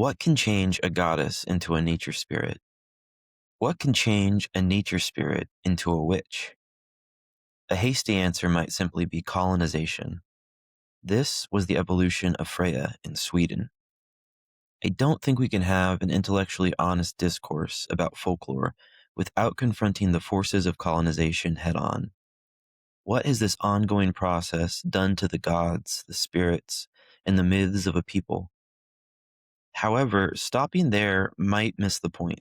What can change a goddess into a nature spirit? What can change a nature spirit into a witch? A hasty answer might simply be colonization. This was the evolution of Fröja in Sweden. I don't think we can have an intellectually honest discourse about folklore without confronting the forces of colonization head on. What has this ongoing process done to the gods, the spirits, and the myths of a people? However, stopping there might miss the point.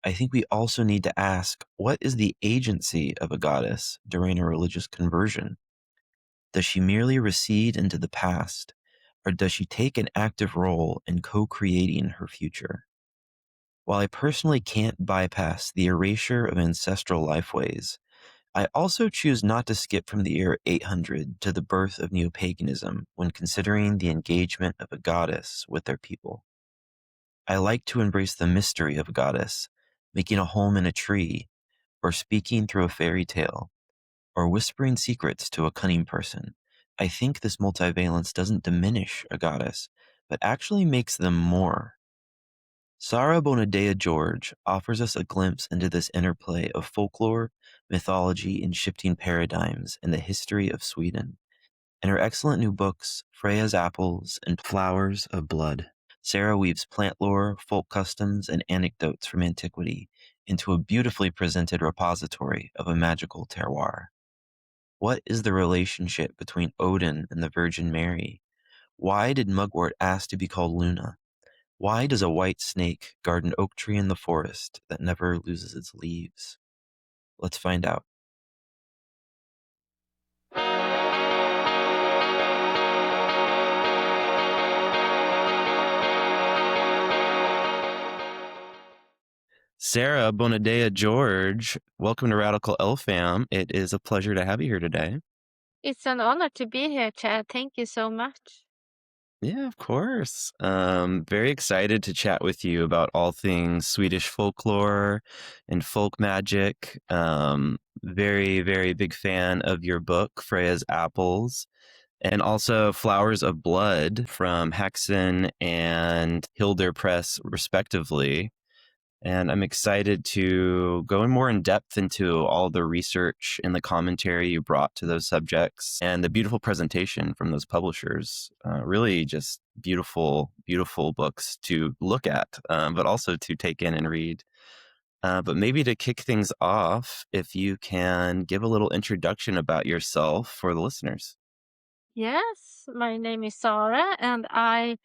I think we also need to ask, what is the agency of a goddess during a religious conversion? Does she merely recede into the past, or does she take an active role in co-creating her future? While I personally can't bypass the erasure of ancestral lifeways, I also choose not to skip from the year 800 to the birth of Neo-Paganism when considering the engagement of a goddess with their people. I like to embrace the mystery of a goddess, making a home in a tree, or speaking through a fairy tale, or whispering secrets to a cunning person. I think this multivalence doesn't diminish a goddess, but actually makes them more. Sara Bonadea George offers us a glimpse into this interplay of folklore, mythology, and shifting paradigms in the history of Sweden. In her excellent new books, Fröja's Apples and Flowers of Blood, Sara weaves plant lore, folk customs, and anecdotes from antiquity into a beautifully presented repository of a magical terroir. What is the relationship between Odin and the Virgin Mary? Why did Mugwort ask to be called Luna? Why does a white snake guard an oak tree in the forest that never loses its leaves? Let's find out. Sara Bonadea George, welcome to Radical Elfam. It is a pleasure to have you here today. It's an honor to be here, Chad. Thank you so much. Yeah, of course. Very excited to chat with you about all things Swedish folklore and folk magic. Very, very big fan of your book, Fröja's Apples, and also Flowers of Blood from Hexen and Hilder Press, respectively. And I'm excited to go in more in depth into all the research and the commentary you brought to those subjects and the beautiful presentation from those publishers. Really just beautiful, beautiful books to look at, but also to take in and read. But maybe to kick things off, if you can give a little introduction about yourself for the listeners. Yes, my name is Sara, and I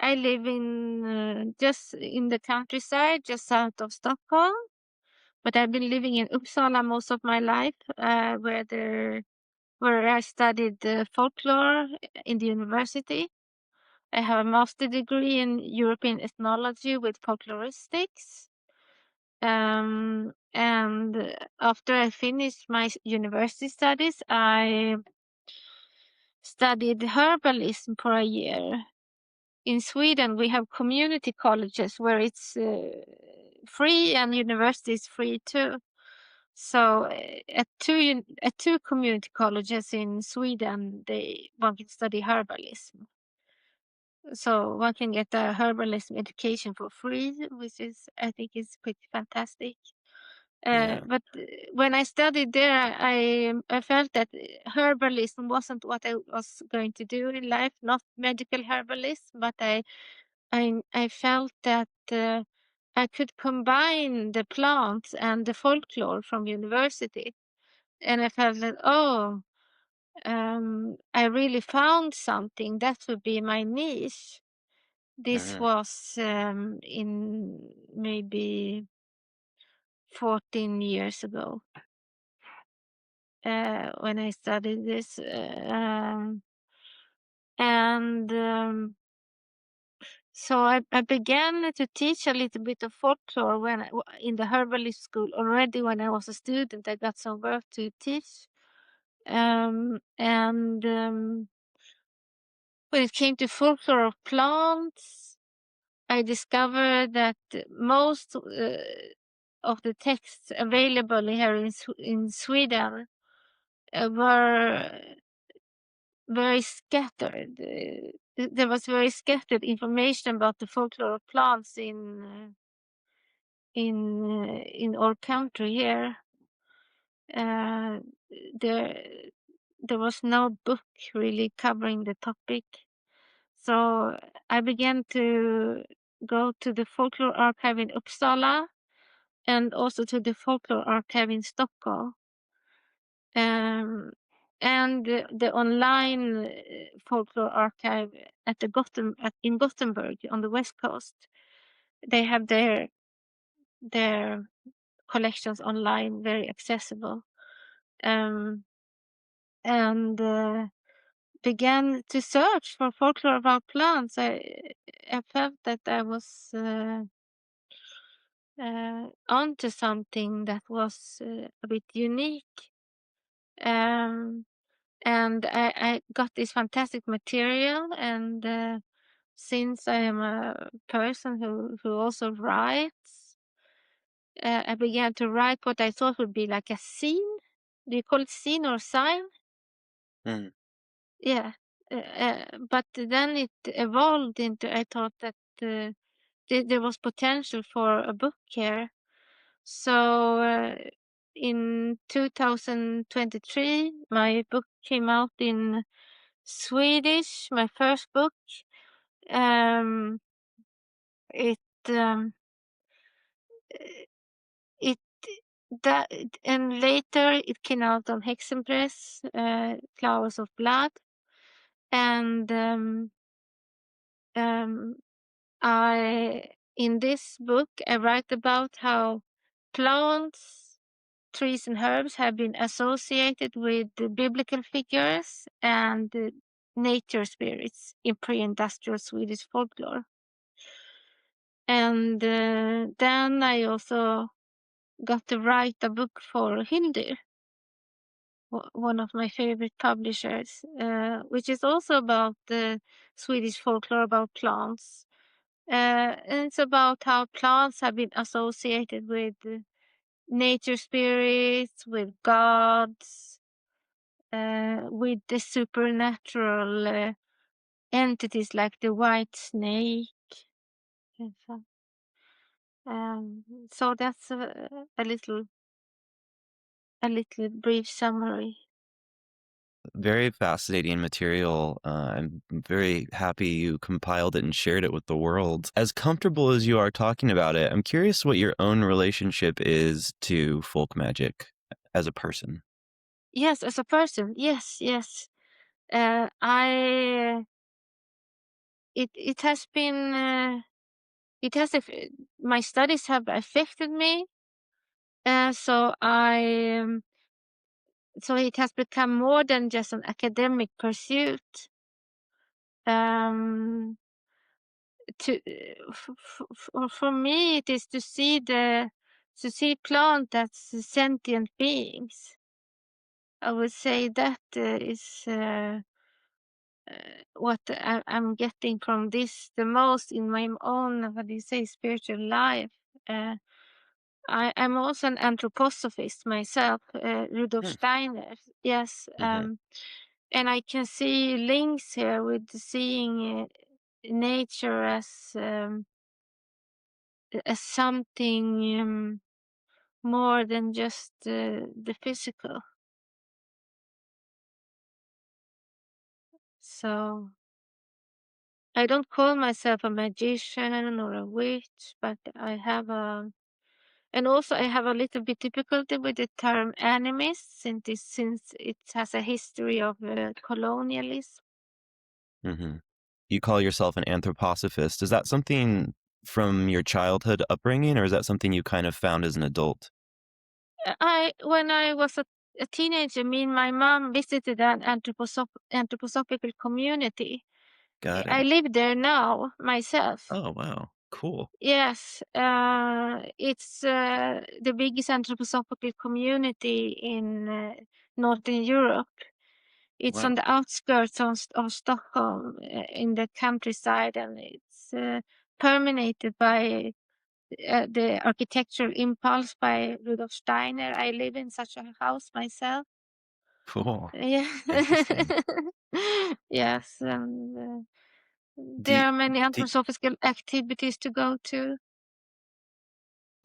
live in just in the countryside, just south of Stockholm. But I've been living in Uppsala most of my life, where I studied folklore in the university. I have a master degree in European ethnology with folkloristics. And after I finished my university studies, I studied herbalism for a year. In Sweden, we have community colleges where it's free, and university is free too. So at two community colleges in Sweden, one can study herbalism. So one can get a herbalism education for free, which is I think is pretty fantastic. Yeah. But when I studied there, I felt that herbalism wasn't what I was going to do in life, not medical herbalism, but I felt that I could combine the plants and the folklore from university, and I felt that I really found something that would be my niche. This Mhm. was in maybe 14 years ago. When I studied this. And so I began to teach a little bit of folklore in the herbalist school already when I was a student. I got some work to teach. And when it came to folklore of plants, I discovered that most of the texts available here in Sweden were very scattered. there was very scattered information about the folklore of plants in our country here. Uh, there there was no book really covering the topic. So I began to go to the folklore archive in Uppsala and also to the folklore archive in Stockholm. Um, and the online folklore archive at the in Gothenburg on the west coast. They have their collections online, very accessible. Um, and began to search for folklore about plants. I felt that I was onto something that was a bit unique. Um, and I got this fantastic material, and since I am a person who also writes, I began to write what I thought would be like a scene. Do you call it scene or sign? Mm. Yeah. But then it evolved into, I thought that there was potential for a book here. So in 2023, my book came out in Swedish, my first book. Um, it um, it that and later it came out on Hexenpress, Flowers of Blood, and um, I in this book I write about how plants, trees, and herbs have been associated with the biblical figures and nature spirits in pre-industrial Swedish folklore. And then I also got to write a book for Hindu, one of my favorite publishers, which is also about the Swedish folklore about plants. And it's about how plants have been associated with nature spirits, with gods, with the supernatural entities like the white snake. And so that's a little brief summary. Very fascinating material. I'm very happy you compiled it and shared it with the world. As comfortable as you are talking about it, I'm curious what your own relationship is to folk magic as a person. Yes, as a person, yes, yes. I it has been my studies have affected me. So it has become more than just an academic pursuit. Um, for me, it is to see plant as sentient beings. I would say that is what I'm getting from this the most in my own, what do you say, spiritual life. Uh, I'm also an anthroposophist myself, Rudolf Hmm. Steiner. Yes, Mhm. and I can see links here with seeing nature as something more than just the physical. So I don't call myself a magician or a witch, but and also I have a little bit difficulty with the term animist since it has a history of colonialism. Mhm. You call yourself an anthroposophist. Is that something from your childhood upbringing, or is that something you kind of found as an adult? When I was a teenager, me and my mom visited an anthroposophical community. Got I it. live there now myself. Oh, wow. Cool. Yes, it's the biggest anthroposophical community in Northern Europe. It's on Wow. the outskirts of Stockholm, in the countryside, and it's permeated by the architectural impulse by Rudolf Steiner. I live in such a house myself. Cool. Yeah. Interesting. Yes, Do There you, are many do, anthroposophical activities to go to.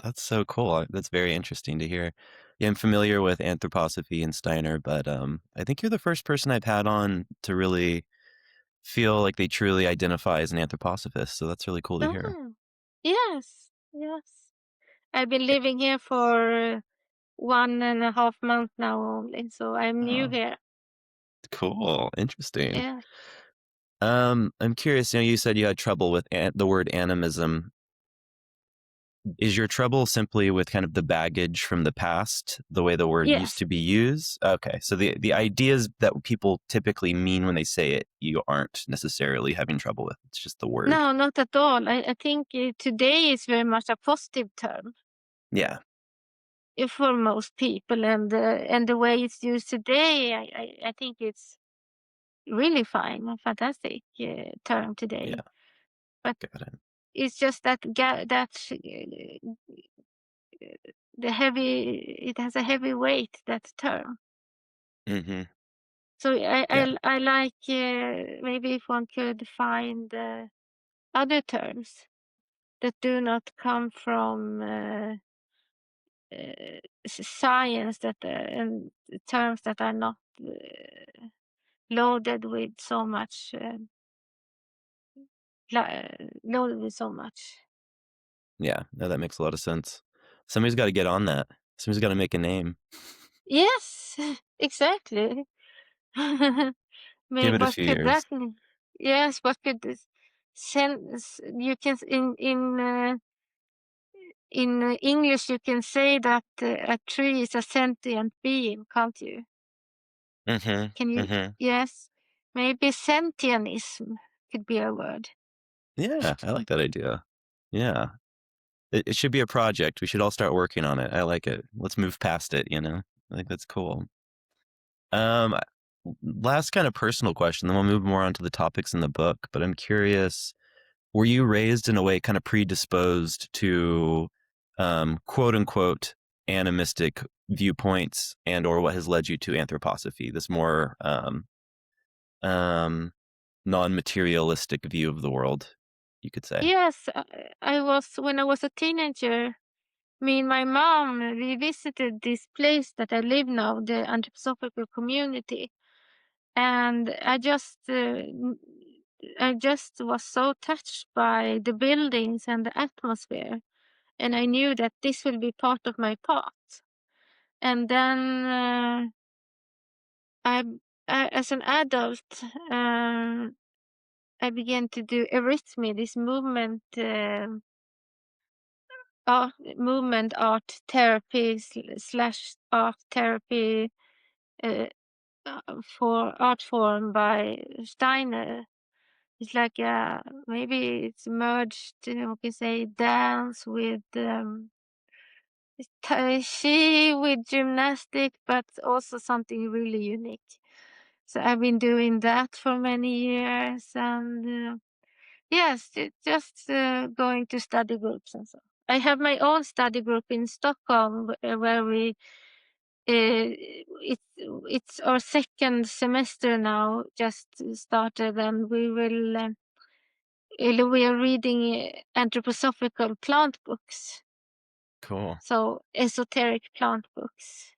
that's so cool. That's very interesting to hear. Yeah, I'm familiar with anthroposophy and Steiner, but I think you're the first person I've had on to really feel like they truly identify as an anthroposophist. So that's really cool to hear. Oh, yes, yes. I've been living here for 1.5 months now only, so I'm new Oh, here. cool. Interesting. Yeah. I'm curious, you said you had trouble with the word animism. Is your trouble simply with kind of the baggage from the past, the way the word used Yes. to be used? Okay, so the ideas that people typically mean when they say it, you aren't necessarily having trouble with. It's just the word. No, not at all. I think today is very much a positive term Yeah, for most people, and the way it's used today, I think it's really fine, a fantastic term today. yeah, But got it. it's just that the heavy it has a heavy weight, that term. Mm-hmm. So Yeah, I like maybe if one could find other terms that do not come from science, that and terms that are not loaded with so much loaded with so much. yeah. No, that makes a lot of sense. Somebody's got to get on that. Somebody's got to make a name. Yes, exactly. Give it a What few could that years. mean? Yes, what could this sense you can in English you can say that a tree is a sentient being, can't you? Can Mm-hmm. you? Mm-hmm. Yes, maybe sentianism could be a word. Yeah, I like that idea. Yeah. It should be a project. We should all start working on it. I like it. Let's move past it. I think that's cool. Um, last kind of personal question, then we'll move more on to the topics in the book. But I'm curious, were you raised in a way kind of predisposed to quote unquote animistic viewpoints and or what has led you to anthroposophy, this more um, non-materialistic view of the world, you could say? Yes, I was when I was a teenager. Me and my mom, we visited this place that I live now, the anthroposophical community, and I just was so touched by the buildings and the atmosphere, and I knew that this will be part of my path. And then I, as an adult, I began to do eurythmy, this movement art therapy slash art therapy uh, for art form by Steiner. It's like maybe it's merged, we can say dance with tai chi with gymnastic, but also something really unique. So I've been doing that for many years, and yes, just going to study groups and so. I have my own study group in Stockholm where we it's our second semester now, just started, and we are reading anthroposophical plant books, Cool. so esoteric plant books.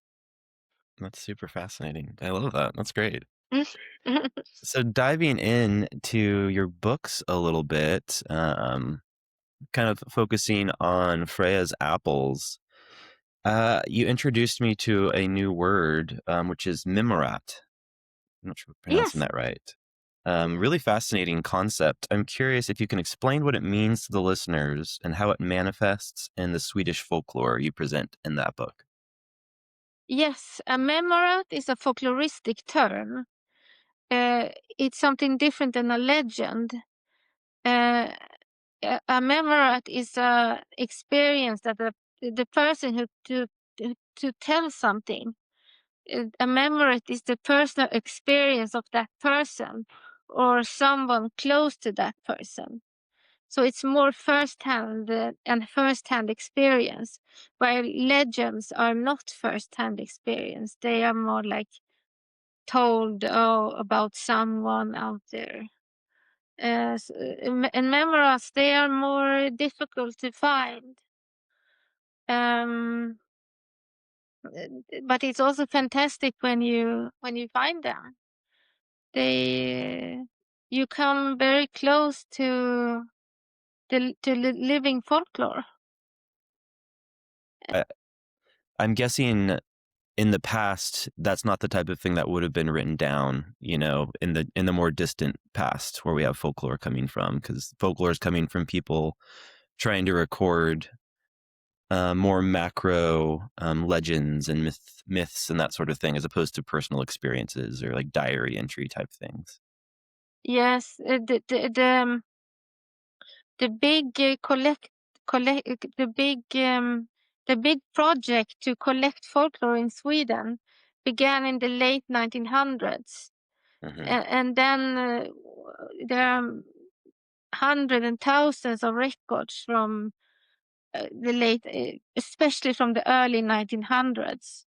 That's super fascinating. I love that. That's great. Mm. So diving in to your books a little bit, kind of focusing on Freya's apples, you introduced me to a new word, which is memorat. I'm not sure if I'm pronouncing Yes, that right. Really fascinating concept. I'm curious if you can explain what it means to the listeners and how it manifests in the Swedish folklore you present in that book. yes, a memorat is a folkloristic term. Uh, it's something different than a legend. Uh, a memorat is a experience that the person who to tell something. A memorat is the personal experience of that person or someone close to that person. So it's more first-hand and first-hand experience, while legends are not first-hand experience. They are more like told about someone out there. And memoirs, they are more difficult to find. Um, but it's also fantastic when you find them. They you come very close to living folklore. I, I'm guessing in the past, that's not the type of thing that would have been written down, you know, in the more distant past where we have folklore coming from, because folklore is coming from people trying to record more macro legends and myths and that sort of thing, as opposed to personal experiences or like diary entry type things. Yes, the big collect the big project to collect folklore in Sweden began in the late 1900s. Mm-hmm. And then there are hundreds and thousands of records from the late, especially from the early 1900s.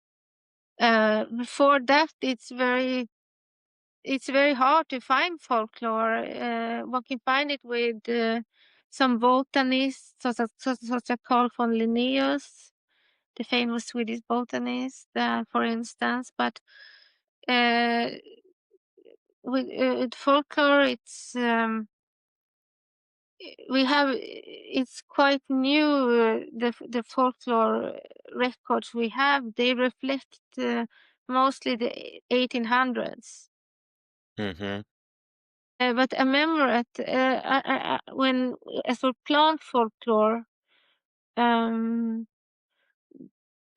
Before that, it's very hard to find folklore. One can find it with some botanists, such as Carl von Linnaeus, the famous Swedish botanist, for instance. But uh, with folklore, it's quite new. The folklore records we have, they reflect mostly the 1800s. Mm-hmm. But I remember when, as for plant folklore, um,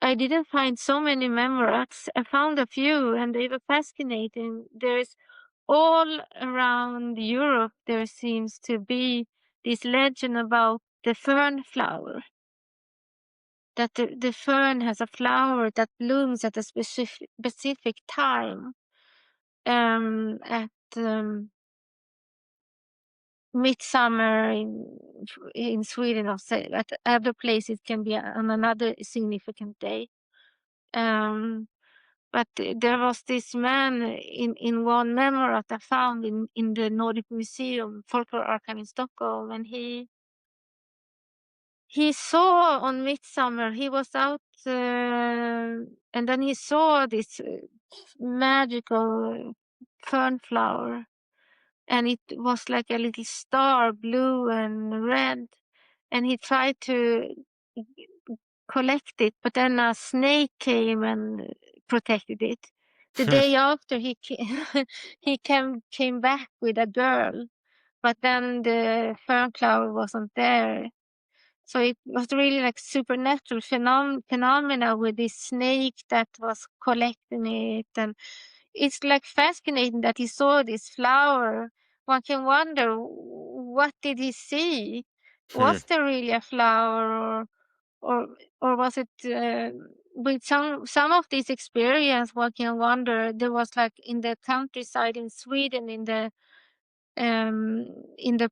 I didn't find so many memoirs. I found a few, and they were fascinating. There's all around Europe. There seems to be this legend about the fern flower. That the fern has a flower that blooms at a specific time. At midsummer in Sweden, or say at other places can be on another significant day. Um, but there was this man in one memoir that I found in the Nordic Museum, Folklore Archive in Stockholm, and he saw on midsummer, he was out, and then he saw this magical fern flower, and it was like a little star, blue and red, and he tried to collect it, but then a snake came and protected it. The day after, he came back with a girl, but then the fern flower wasn't there. So it was really like supernatural phenomena with this snake that was collecting it, and it's like fascinating that he saw this flower. One can wonder, what did he see? Was there really a flower, or or was it with some of this experience? One can wonder, there was like in the countryside in Sweden in the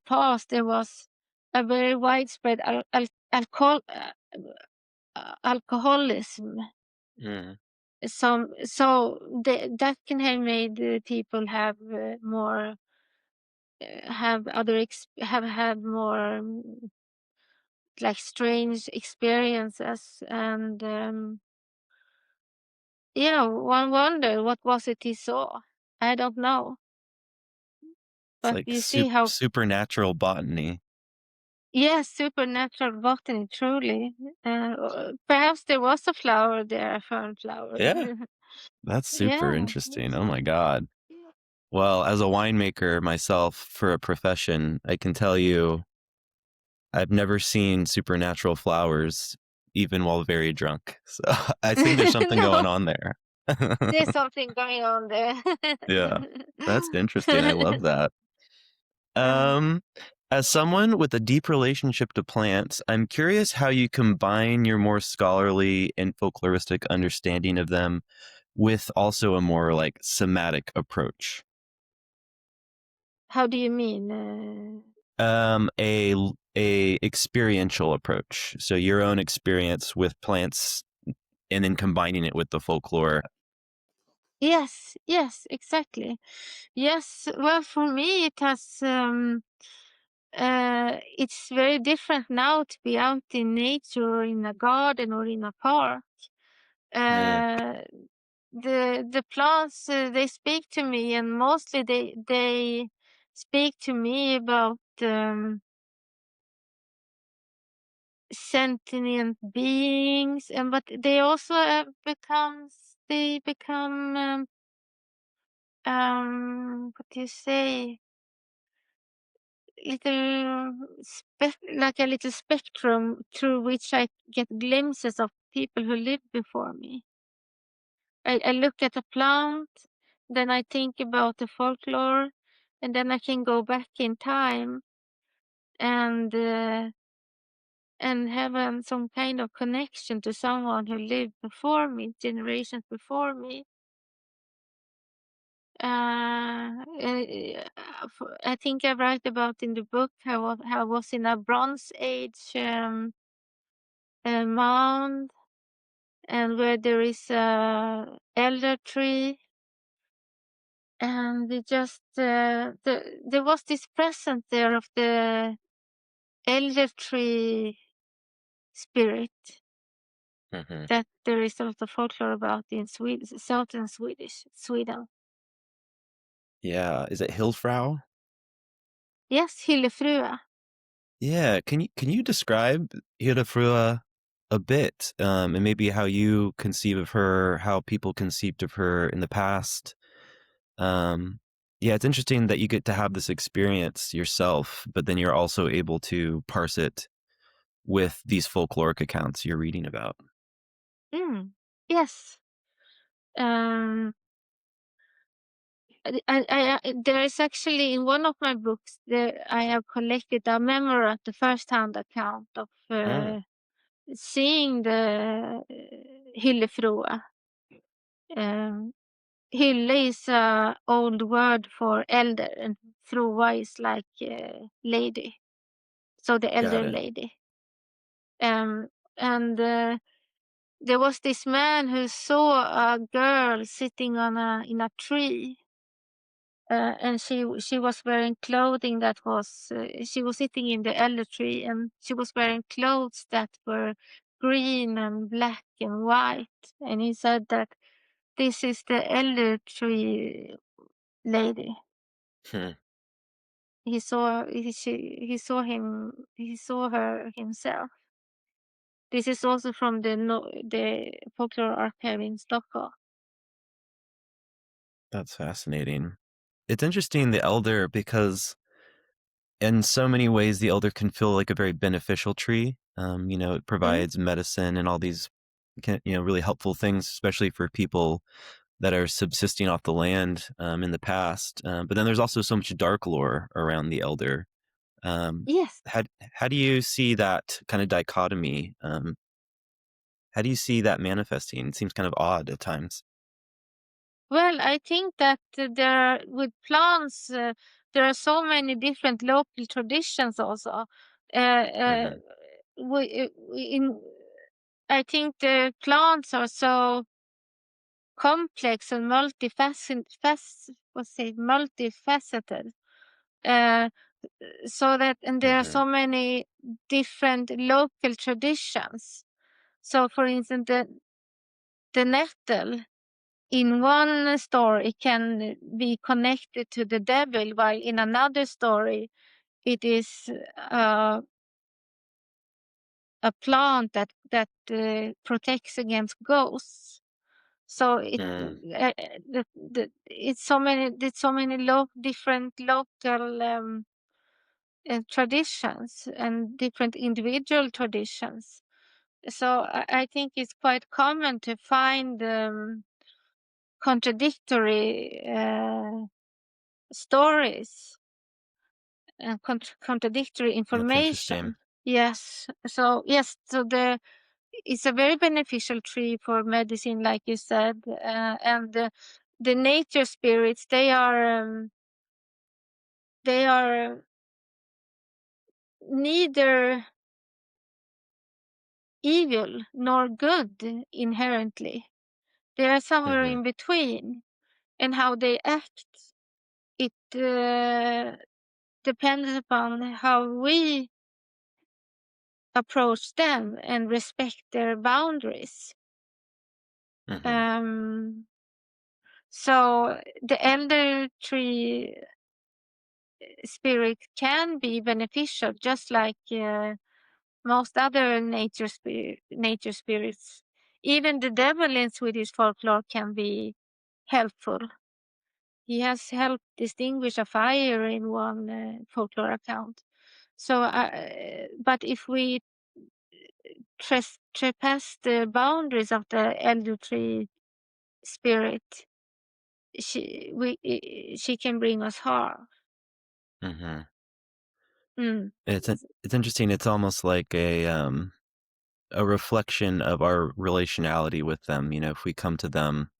past, there was a very widespread alcoholism. Mm. That can have made people have more have had more like strange experiences, and yeah, one wonder what was it he saw. I don't know, It's but like you see how. supernatural botany. Yes, supernatural botany, truly. Perhaps there was a flower there, a fern flower. Yeah, that's super Yeah. interesting. Oh my God. Well, as a winemaker myself for a profession, I can tell you I've never seen supernatural flowers even while very drunk. So I think there's something going No, on there. there's something going on there. Yeah, that's interesting. I love that. Uh, Um, as someone with a deep relationship to plants, I'm curious how you combine your more scholarly and folkloristic understanding of them with also a more like somatic approach. how do you mean? A experiential approach. So your own experience with plants and then combining it with the folklore. Yes, exactly. Yes, well, for me, it has, it's very different now to be out in nature or in a garden or in a park. Mm, Uh, the plants, they speak to me, and mostly they speak to me about sentient beings, and but they also become what do you say, little like a little spectrum through which I get glimpses of people who lived before me. I look at a plant, then I think about the folklore, and then I can go back in time and have some kind of connection to someone who lived before me, generations before me. I think I write about in the book how I was in a Bronze Age mound, and where there is a elder tree, and it just there was this presence there of the elder tree spirit mhm. that there is a lot of folklore about in Sweden, southern Sweden. Yeah, is it Hillfrau? Yes, Hyllefrua. Yeah, can you describe Fröja a bit, and maybe how you conceive of her, how people conceived of her in the past? Um, yeah, it's interesting that you get to have this experience yourself, but then you're also able to parse it with these folkloric accounts you're reading about. Mm. Yes. Um, there is actually in one of my books there I have collected a memoir, the first-hand account of Mm, seeing the Hyllefrua. Um, Hylle is a old word for elder, and Frua is like lady, so the got elder it. lady. Um, and there was this man who saw a girl sitting on a in a tree, and she was wearing clothing that was she was sitting in the elder tree, and she was wearing clothes that were green and black and white. And he said that this is the elder tree lady. Hmm, He saw her himself. This is also from the folklore archive in Stockholm. that's fascinating. It's interesting, the elder, because in so many ways, the elder can feel like a very beneficial tree. It Mm, provides medicine and all these, really helpful things, especially for people that are subsisting off the land in the past. But then there's also so much dark lore around the elder. Um, yes. how how do you see that kind of dichotomy? How do you see that manifesting? It seems kind of odd at times. Well, I think that with plants, there are so many different local traditions also. Hmm. In I think the plants are so complex and multifaceted. Uh, so that, and there are Hmm. so many different local traditions. So, for instance, the nettle in one story can be connected to the devil, while in another story it is uh, a plant that protects against ghosts. So Mm, it's so many different local traditions and different individual traditions. So I think it's quite common to find contradictory stories and contradictory that's interesting. information. Yes. So yes. So it's a very beneficial tree for medicine, like you said, and the nature spirits, they are neither evil nor good inherently. They are somewhere Hmm. in between. and how they act. It depends upon how we approach them and respect their boundaries. Hmm. So the elder tree spirit can be beneficial, just like most other nature spirits. Even the devil in Swedish folklore can be helpful. He has helped distinguish a fire in one folklore account. So, but if we trespass the boundaries of the elder tree spirit, she can bring us harm. Hmm. Mm. It's interesting. It's almost like a reflection of our relationality with them. You know, if we come to them,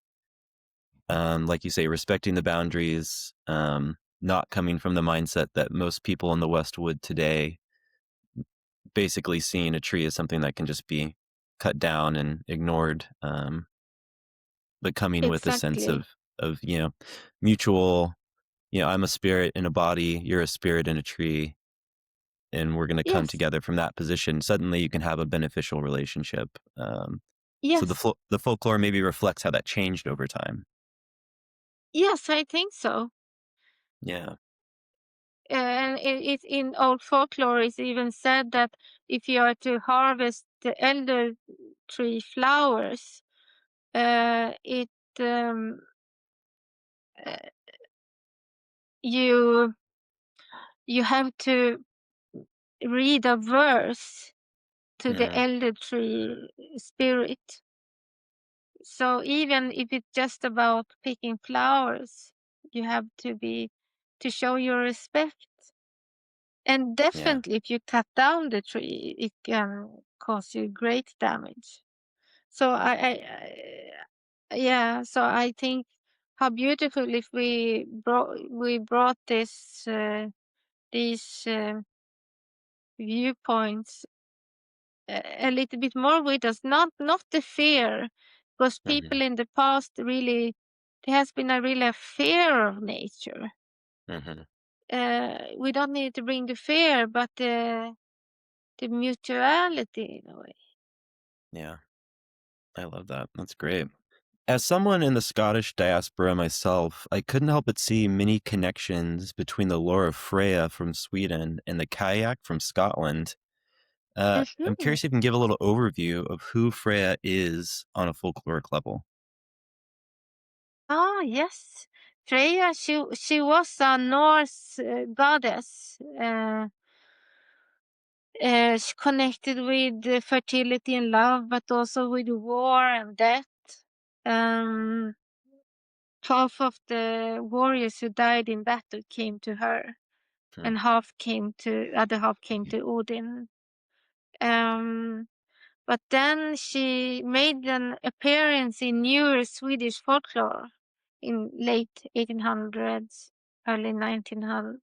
like you say, respecting the boundaries, not coming from the mindset that most people in the West would today, basically seeing a tree as something that can just be cut down and ignored, but coming with a sense Exactly. of mutual. I'm a spirit in a body, you're a spirit in a tree, and we're going to come Yes. together from that position. Suddenly, you can have a beneficial relationship. So Yes. the folklore maybe reflects how that changed over time. Yes, I think so. Yeah. And it in old folklore it's even said that if you are to harvest the elder tree flowers, it uh, you you have to read a verse to the Hmm. elder tree spirit. So even if it's just about picking flowers, you have to show your respect. And Yeah. definitely, if you cut down the tree, it can cause you great damage. So yeah. So I think how beautiful if we brought these viewpoints a little bit more with us. Not the fear, because Hmm. people in the past really there has been a really a fear of nature. Hmm. We don't need to bring the fear, but the mutuality in a way. Yeah. I love that. That's great. As someone in the Scottish diaspora myself, I couldn't help but see many connections between the lore of Fröja from Sweden and the kayak from Scotland. I'm Mhm. curious if you can give a little overview of who Fröja is on a folkloric level. Ah, yes. Freyja, she was a Norse goddess. She connected with fertility and love, but also with war and death. Um, Half of the warriors who died in battle came to her, Hmm. and other half came to Odin. Um, but then she made an appearance in newer Swedish folklore in late 1800s, early 1900s,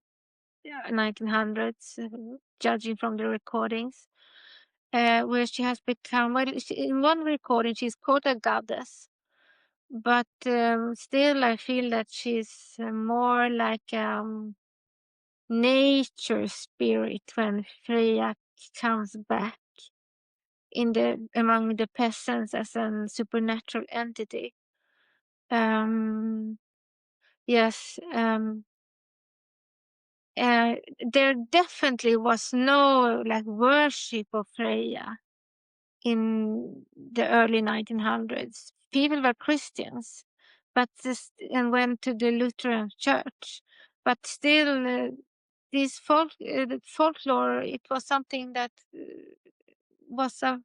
judging from the recordings, where she has become, well, in one recording, she's called a goddess, but still, I feel that she's more like nature spirit when Freya comes back among the peasants as a supernatural entity. Um, yes, uh, there definitely was no like worship of Freya in the early 1900s. People were Christians, and went to the Lutheran church, but still, the folklore it was something that was a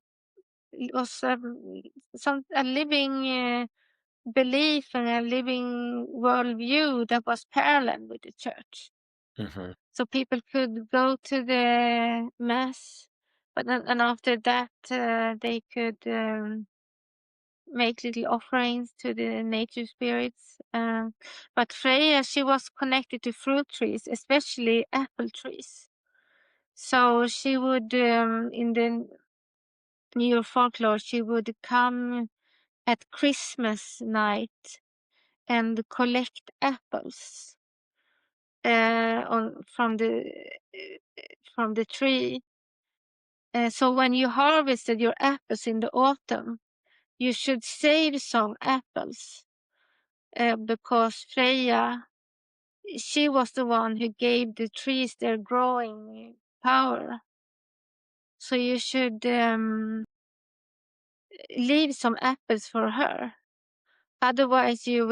was a living belief and a living worldview that was parallel with the church. Hmm. So people could go to the mass, but then, and after that they could make little offerings to the nature spirits. But Freya, she was connected to fruit trees, especially apple trees. So she would, in the New folklore, she would come at Christmas night and collect apples on from the tree. So when you harvested your apples in the autumn, you should save some apples because Fröja, she was the one who gave the trees their growing power. So you should leave some apples for her. Otherwise, your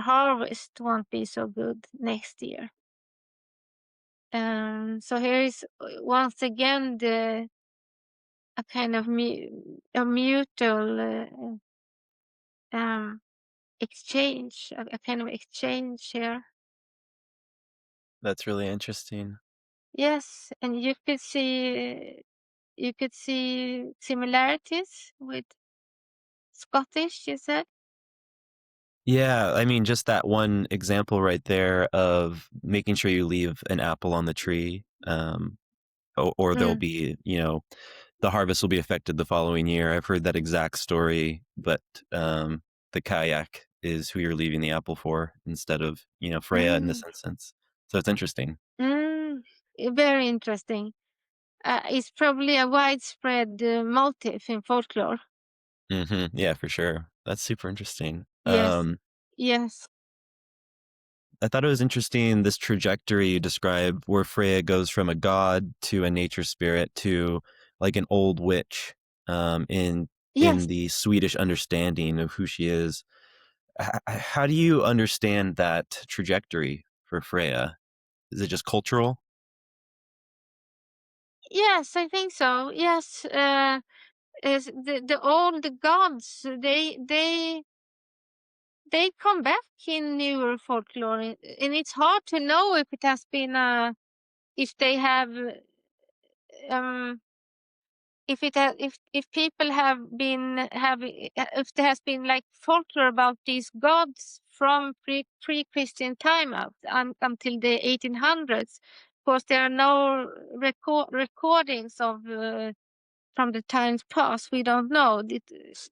harvest won't be so good next year. So here is once again a kind of a mutual exchange, a kind of exchange here. That's really interesting. Yes, and you could see similarities with Scottish, you said? Yeah, I mean, just that one example right there of making sure you leave an apple on the tree, or there'll Mm. be, the harvest will be affected the following year. I've heard that exact story, but the kayak is who you're leaving the apple for instead of, Freya in this Mm. instance. So it's interesting. Mm. Very interesting. It's probably a widespread motif in folklore. Yeah, for sure. That's super interesting. Yes, yes, I thought it was interesting this trajectory you described where Freya goes from a god to a nature spirit to like an old witch, in yes, the Swedish understanding of who she is. How do you understand that trajectory for Freya? Is it just cultural? yes. I think so. Yes, is the old gods they come back in newer folklore, and it's hard to know if it has been if they have um if people have been if there has been like folklore about these gods from pre-Christian time out until the 1800s. Of course, there are no recordings of from the times past. We don't know.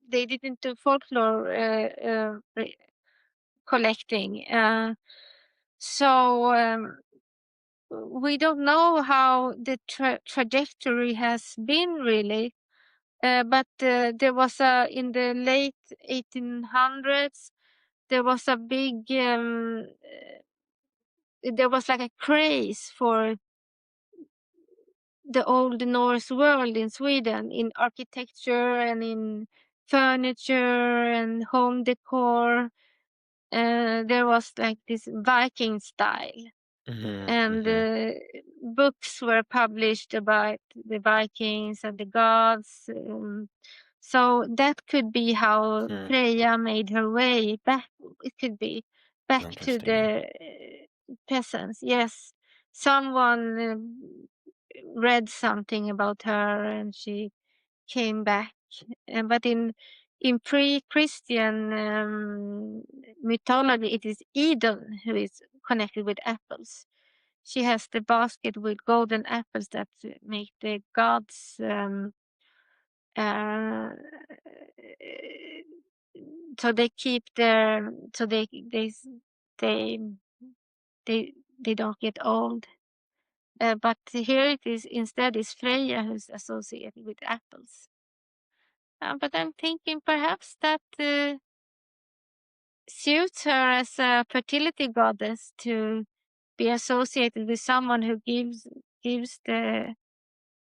They didn't do folklore collecting. So we don't know how the trajectory has been really. But there was a in the late 1800s there was a big there was like a craze for the old Norse world in Sweden in architecture and in furniture and home decor. There was like this Viking style, Hmm. and Hmm. books were published about the Vikings and the gods. So that could be how Hmm. Freya made her way back. It could be back to Interesting. the peasants. Yes, someone read something about her, and she came back. But in pre-Christian mythology, it is Eden who is connected with apples. She has the basket with golden apples that make the gods uh, so they keep their so they they they don't get old. But here it is instead is Freya who's associated with apples. But I'm thinking perhaps that suits her as a fertility goddess to be associated with someone who gives the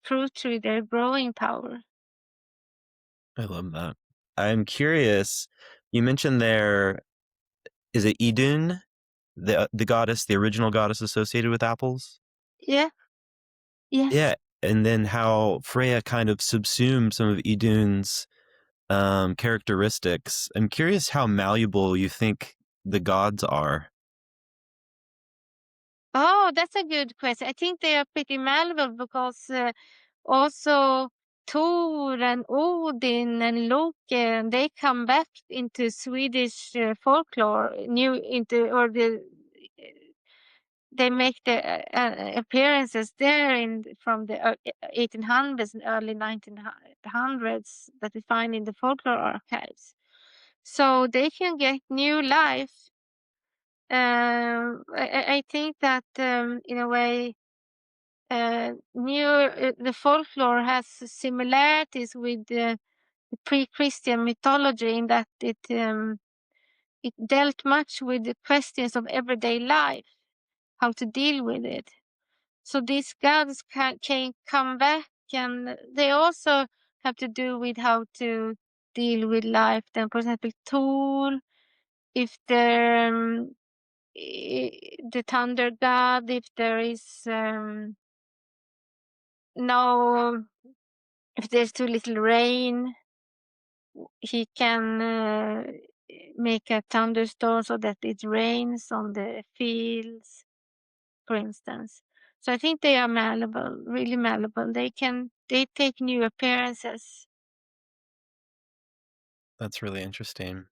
fruit tree their growing power. I love that. I'm curious. You mentioned there, is it Idun, the goddess, the original goddess associated with apples? Yeah. Yes. Yeah, and then how Freya kind of subsumed some of Idun's characteristics. I'm curious how malleable you think the gods are. Oh, that's a good question. I think they are pretty malleable because also Thor and Odin and Loki, they come back into Swedish folklore, new into or they make the appearances there in from the 1800s and early 1900s that we find in the folklore archives. so they can get new life. I think that in a way, the folklore has similarities with the pre-Christian mythology in that it dealt much with the questions of everyday life, how to deal with it. So these gods can come back, and they also have to do with how to deal with life. Then, for example, Thor, if the thunder god, if there is no, if there's too little rain, he can make a thunderstorm so that it rains on the fields, for instance. So I think they are malleable, really malleable. They take new appearances. That's really interesting.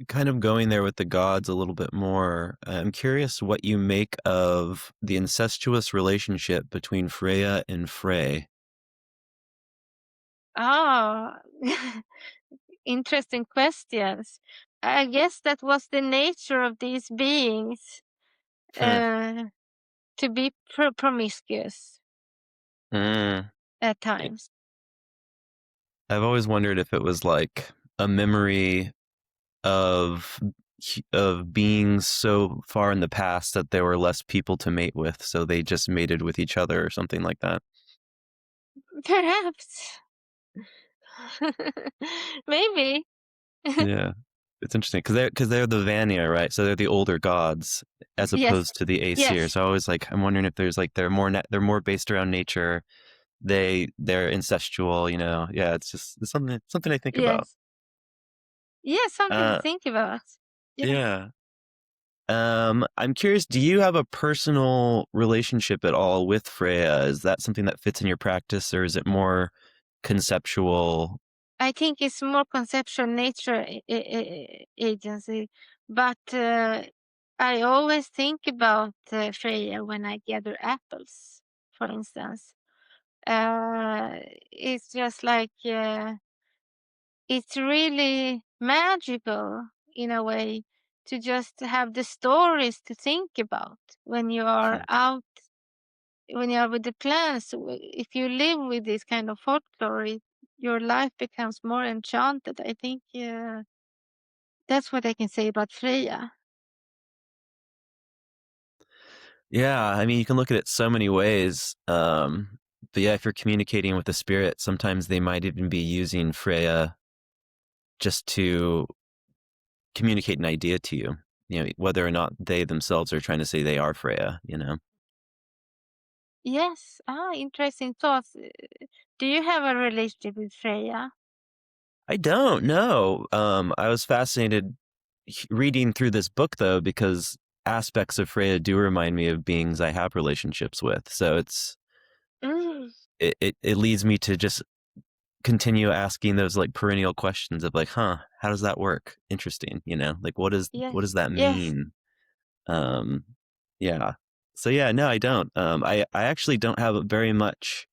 Kind of going there with the gods a little bit more. I'm curious what you make of the incestuous relationship between Freya and Frey. Ah, interesting questions. I guess that was the nature of these beings, Hmm. uh, to be promiscuous Mm. at times. I've always wondered if it was like a memory of being so far in the past that there were less people to mate with, so they just mated with each other or something like that. Perhaps. Maybe. Yeah, it's interesting because they're the Vanir, right? So they're the older gods as Yes. opposed to the Aesir. Yes. So I always like I'm wondering if there's like they're more based around nature. They're incestual, you know. Yeah, it's something I think about. Yes. Yes, something to Uh, think about. Yeah. yeah. I'm curious, do you have a personal relationship at all with Freya? Is that something that fits in your practice, or is it more conceptual? I think it's more conceptual nature agency, but I always think about Freya when I gather apples, for instance. It's just like it's really magical in a way to just have the stories to think about when you are Hmm. out, when you are with the plants. If you live with this kind of folklore, your life becomes more enchanted. I think that's what I can say about Freya. Yeah, I mean, you can look at it so many ways. But yeah, if you're communicating with the spirit, sometimes they might even be using Freya just to communicate an idea to you. You know, whether or not they themselves are trying to say they are Freya. You know, Yes, interesting thoughts. Do you have a relationship with Freya? I don't know. I was fascinated reading through this book though because aspects of Freya do remind me of beings I have relationships with. So Mm, it leads me to just continue asking those like perennial questions of like, huh, how does that work? Interesting, you know, like yes, what does that yes. mean? Um, yeah. So yeah, no, I don't. I actually don't have very much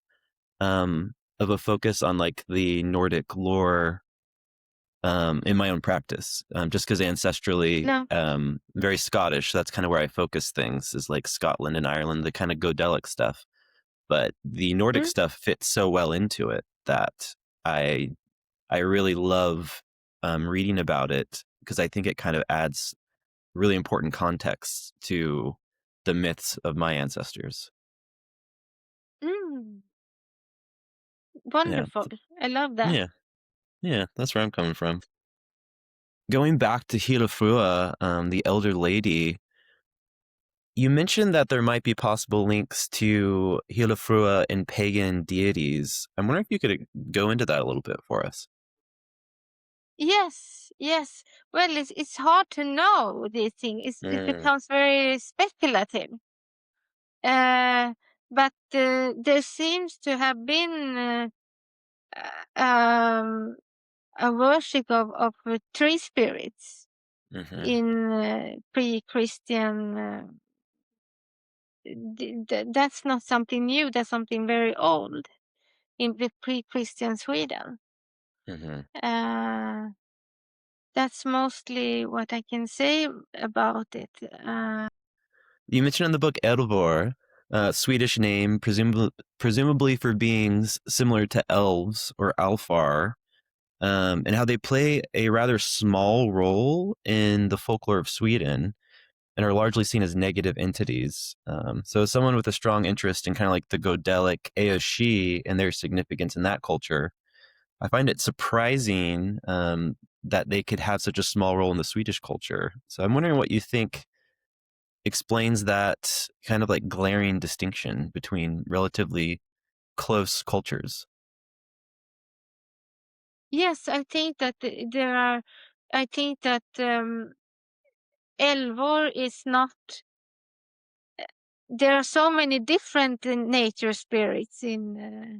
of a focus on like the Nordic lore in my own practice, just because ancestrally, No. very Scottish. That's kind of where I focus things is like Scotland and Ireland, the kind of Godelic stuff. But the Nordic Mm, stuff fits so well into it that I I really love reading about it because I think it kind of adds really important context to the myths of my ancestors. mm, Yeah, wonderful. I love that. yeah, yeah. That's where I'm coming from. Going back to Hilafrua, the elder lady, you mentioned that there might be possible links to Hilafrua and pagan deities. I'm wondering if you could go into that a little bit for us. Yes, yes. Well, it's hard to know these things. It Mm, becomes very speculative. Uh, but there seems to have been a worship of tree spirits hmm. in pre-Christian. That's not something new. That's something very old in the pre-Christian Sweden. Hmm. Uh, That's mostly what I can say about it. You mentioned in the book Edelvor, Swedish name, presumably for beings similar to elves or alfar, and how they play a rather small role in the folklore of Sweden and are largely seen as negative entities. So, as someone with a strong interest in kind of like the Godelic Eoshi and their significance in that culture, I find it surprising that they could have such a small role in the Swedish culture. So, I'm wondering what you think explains that kind of like glaring distinction between relatively close cultures. Yes, I think that there are. I think that Elvor is not. There are so many different nature spirits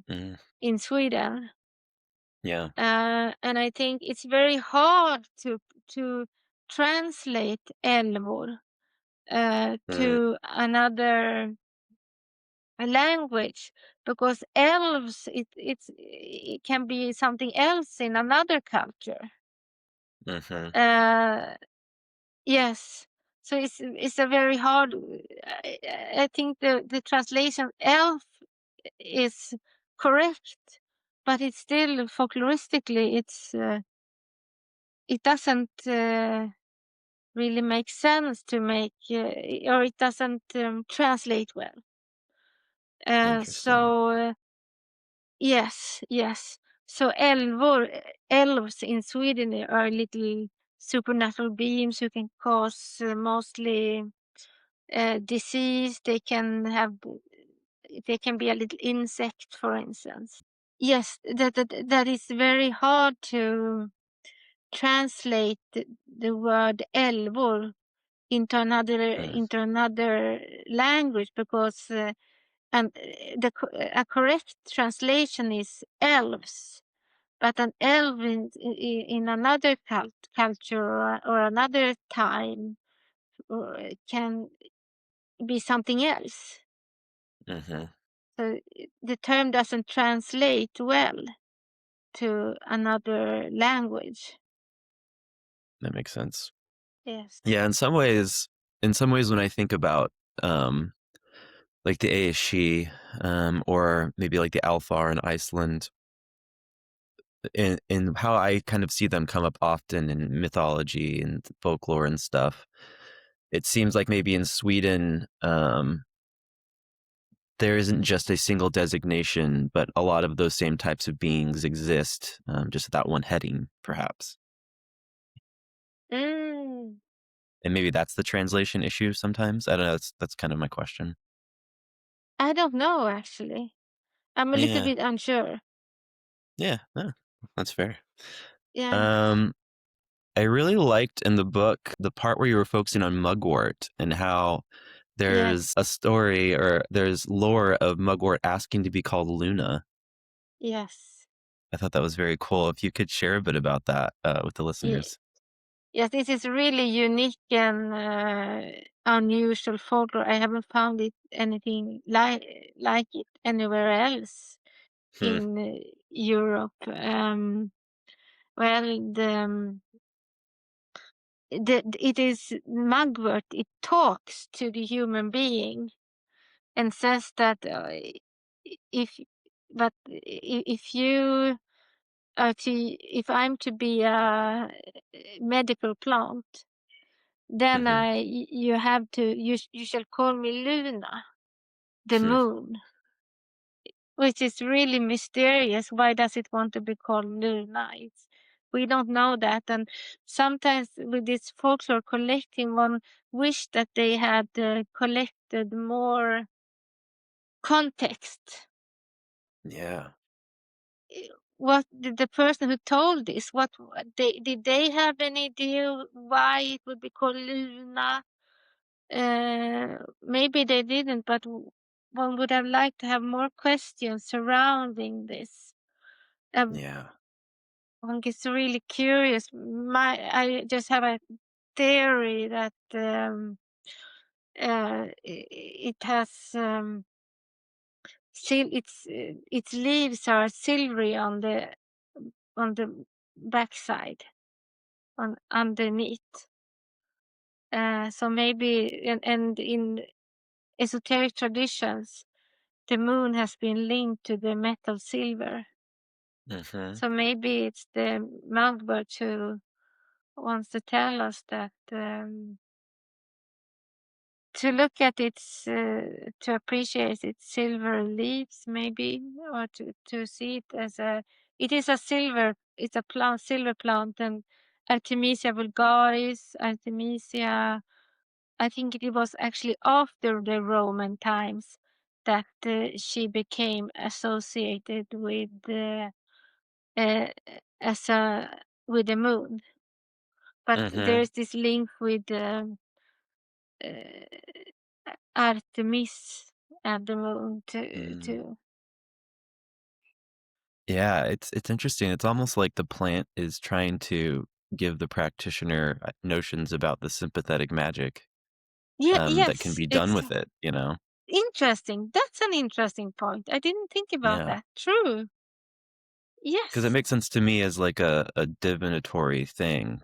Mm, in Sweden, yeah. and I think it's very hard to translate Elvor Mm, to another language, because elves it can be something else in another culture. hmm. Uh, yes, so it's a very hard. I, I think the translation elf is correct, but it's still folkloristically it doesn't really make sense to make or it doesn't translate well. Interesting. Yes, yes. So elves in Sweden are little supernatural beings who can cause mostly disease. They can be a little insect, for instance. Yes, that is very hard to translate the word elvor Mm, into another language, because a correct translation is elves, but an elf in another culture or another time can be something else. hmm. So the term doesn't translate well to another language. That makes sense. Yes. Yeah, in some ways, when I think about um, like the Aeshi, or maybe like the Alfar in Iceland, in how I kind of see them come up often in mythology and folklore and stuff, it seems like maybe in Sweden, there isn't just a single designation, but a lot of those same types of beings exist, just without one heading, perhaps. Mm, And maybe that's the translation issue sometimes. I don't know. That's kind of my question. I don't know actually. I'm a little Yeah, bit unsure. yeah, that's fair. Yeah. Um, I really liked in the book the part where you were focusing on mugwort and how there's Yes. a story or there's lore of mugwort asking to be called Luna. Yes. I thought that was very cool. If you could share a bit about that with the Ye- listeners. Yes, this is really unique and unusual folklore. I haven't found it anything like it anywhere else Hmm. in Europe. Well, it is mugwort. It talks to the human being and says that if but if you are to if I'm to be a medical plant, then Hmm. you have to you shall call me Luna, the Hmm. moon, which is really mysterious. Why does it want to be called Luna? We don't know that, and sometimes with this folklore collecting, one wish that they had collected more context. Yeah. What did the person who told this? What they did they have any idea why it would be called Luna? Maybe they didn't, but one would have liked to have more questions surrounding this. Yeah. One gets really curious. I just have a theory that it has its leaves are silvery on the backside. on underneath. So maybe and in esoteric traditions, the moon has been linked to the metal silver. Mhm. So maybe it's the mountbird who wants to tell us that to look at its to appreciate its silver leaves, maybe, or to see it as a it is a silver. It's a plant, silver plant, and Artemisia vulgaris, Artemisia. I think it was actually after the Roman times that she became associated uh, as a with the moon. But there Mhm. is this link with uh, Artemis and the moon to Mm. to Yeah, it's interesting. It's almost like the plant is trying to give the practitioner notions about the sympathetic magic yeah, that can yes, be done it's with it, you know? interesting. That's an interesting point. I didn't think about Yeah, that. True. because it Yes. makes sense to me as like a divinatory thing,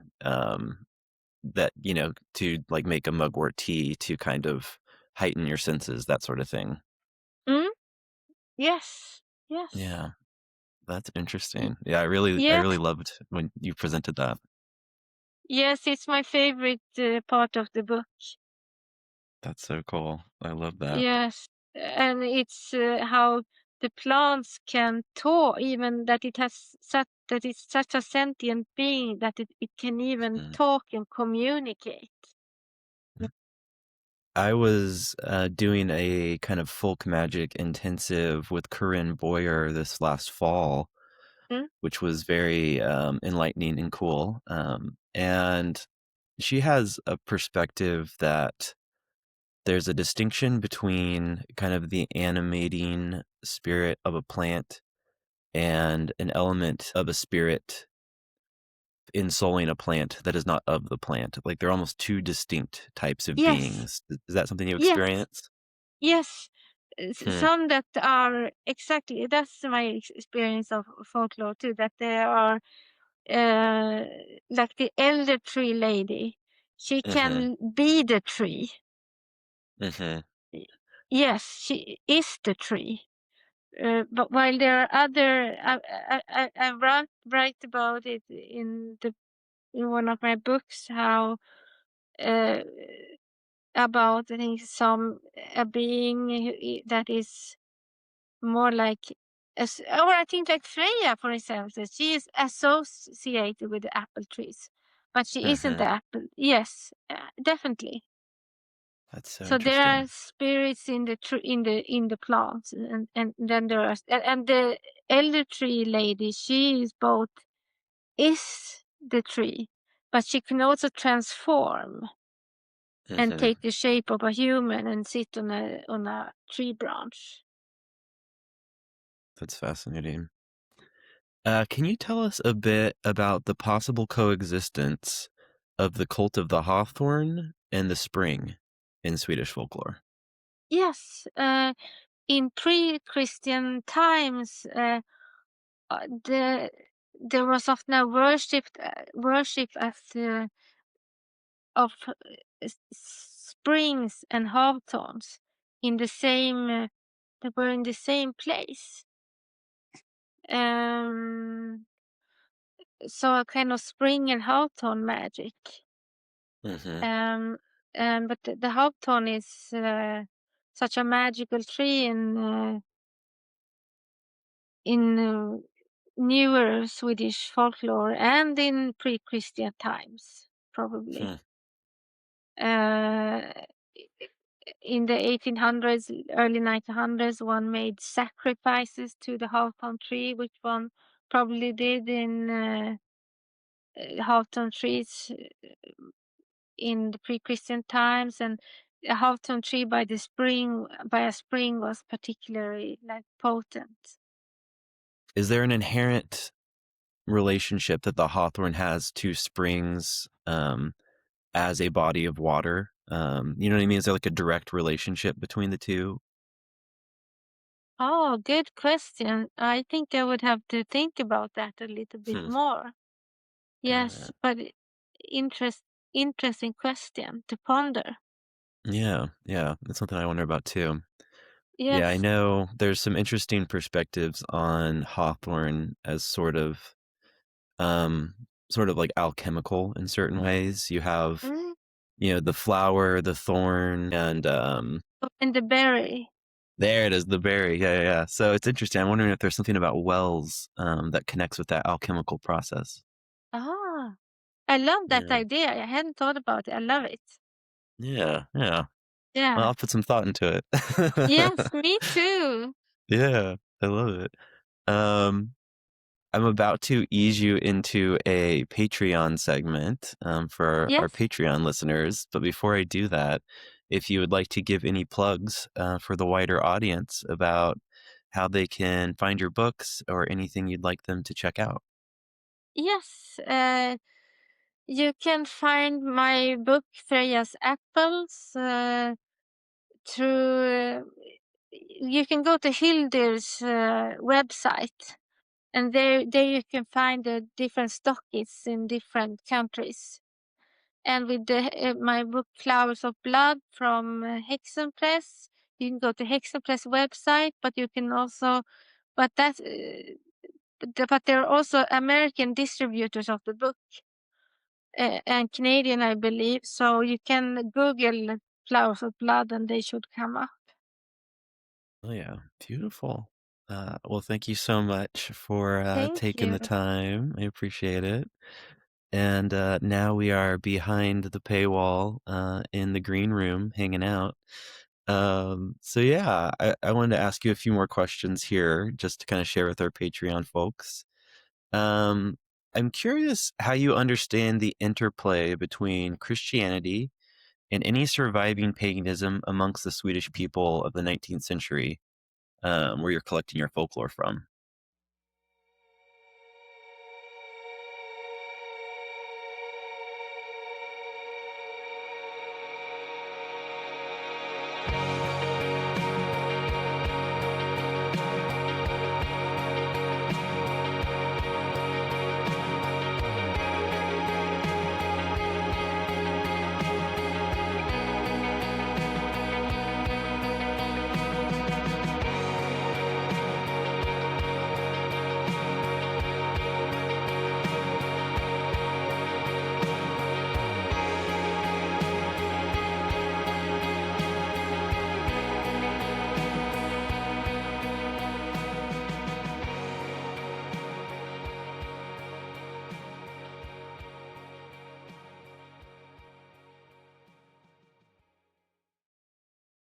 that, to like make a mugwort tea to kind of heighten your senses, that sort of thing. Mm? Yes. Yes. Yeah, that's Y- interesting. Yeah, I yeah. really loved when you presented that. Yes, it's my favorite part of the book. That's so cool. I love that. Yes, and it's how the plants can talk, even that it has such that it's such a sentient being that it can even Mm. talk and communicate. I was doing a kind of folk magic intensive with Corinne Boyer this last fall, Mm? which was very enlightening and cool. And she has a perspective that there's a distinction between kind of the animating spirit of a plant and an element of a spirit ensouling a plant that is not of the plant. Like they're almost two distinct types of Yes, beings. Is that something you yes, experience? yes. Hmm. Some that are exactly that's my experience of folklore too. That there are uh, like the elder tree lady. She Hmm. can be the tree. Hmm. Yes, she is the tree. But while there are other, I write about it in one of my books how uh, about I think some a being that is more like as or I think like Fröja, for example, she is associated with the apple trees, but she isn't the Hmm. apple. Yes, definitely. That's so So there are interesting. spirits in the in the plants, and then there are and the elder tree lady. She is both is the tree, but she can also transform and Hmm. take the shape of a human and sit on a tree branch. That's fascinating. Can you tell us a bit about the possible coexistence of the cult of the hawthorn and the spring in Swedish folklore? Yes, in pre-Christian times, the there was often a worship as of springs and hawthorns in the same they were in the same place. Um, so a kind of spring and hawthorn magic. Hmm. Um, but the hawthorn is such a magical tree in newer Swedish folklore and in pre-Christian times, probably. Hmm. Uh, in the 1800s, early 1900s, one made sacrifices to the hawthorn tree, which one probably did in hawthorn trees in the pre-Christian times, and a hawthorn tree by a spring was particularly like potent. Is there an inherent relationship that the hawthorn has to springs as a body of water? You know what I mean? Is there like a direct relationship between the two? Oh, good question. I think I would have to think about that a little bit Hmm. more. Got Yes, it. interest interesting question to ponder. Yeah, yeah, that's something I wonder about too. Yeah, I Yes. know there's some interesting perspectives on Hawthorne as um, sort of like alchemical in certain ways. You have, Mm. the flower, the thorn, and Oh, and the berry. there it is, the berry. Yeah, yeah, yeah. So it's interesting. I'm wondering if there's something about wells that connects with that alchemical process. Ah, I love that Yeah, idea. I hadn't thought about it. I love it. yeah, yeah. Well, Yeah. I'll put some thought into Yes, it. me too. Yeah, I love it. Um, I'm about to ease you into a Patreon segment for our Yes. Patreon listeners. But before I do that, if you would like to give any plugs for the wider audience about how they can find your books or anything you'd like them to check out. Yes. You can find my book Fröja's Apples through. You can go to Hildir's website, and there you can find the different stockists in different countries. And with my book Flowers of Blood from Hexenpress, you can go to Hexenpress website, but you can also, but that's, but there are also American distributors of the book and Canadian, I believe. So you can Google Flowers of Blood, and they should come up. Oh, yeah. Beautiful. Well, thank you so much for Thank taking you. the time. I appreciate it. And now we are behind the paywall in the green room hanging out. So yeah, I wanted to ask you a few more questions here just to kind of share with our Patreon folks. Um, I'm curious how you understand the interplay between Christianity and any surviving paganism amongst the Swedish people of the 19th century, where you're collecting your folklore from.